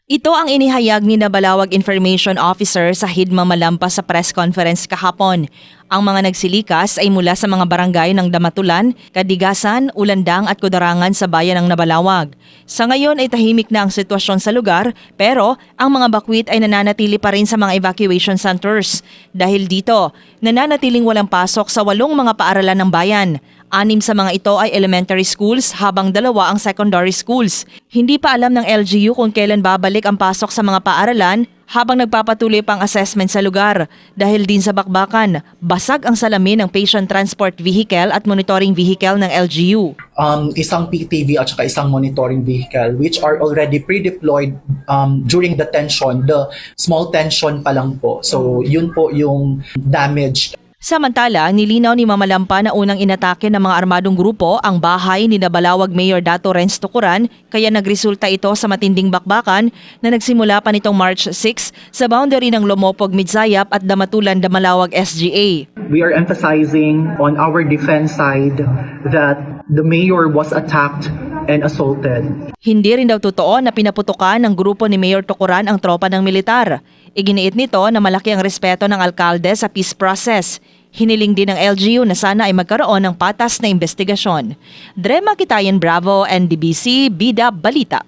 Ito ang inihayag ni Nabalawag Information Officer sa Hidma Malampa sa press conference kahapon. Ang mga nagsilikas ay mula sa mga barangay ng Damatulan, Kadigasan, Ulandang at Kudarangan sa bayan ng Nabalawag. Sa ngayon ay tahimik na ang sitwasyon sa lugar pero ang mga bakwit ay nananatili pa rin sa mga evacuation centers. Dahil dito, nananatiling walang pasok sa 8 mga paaralan ng bayan. 6 sa mga ito ay elementary schools habang 2 ang secondary schools. Hindi pa alam ng LGU kung kailan babalik ang pasok sa mga paaralan habang nagpapatuloy pang assessment sa lugar. Dahil din sa bakbakan, basag ang salamin ng patient transport vehicle at monitoring vehicle ng LGU. Isang PTV at saka isang monitoring vehicle which are already pre-deployed during the tension, the small tension pa lang po. So yun po yung damage. Samantala, nilinaw ni Mama Lampa na unang inatake ng mga armadong grupo ang bahay ni Nabalawag Mayor Dato Renz Tucuran kaya nagresulta ito sa matinding bakbakan na nagsimula pa nitong March 6 sa boundary ng Lomopog, Midzayap at Damatulan, Damalawag SGA. We are emphasizing on our defense side that the mayor was attacked and assaulted. Hindi rin daw totoo na pinaputukan ng grupo ni Mayor Tucuran ang tropa ng militar. Iginiit nito na malaki ang respeto ng alkalde sa peace process. Hiniling din ng LGU na sana ay magkaroon ng patas na investigasyon. Drema Kitayan Bravo, NDBC, Bida Balita.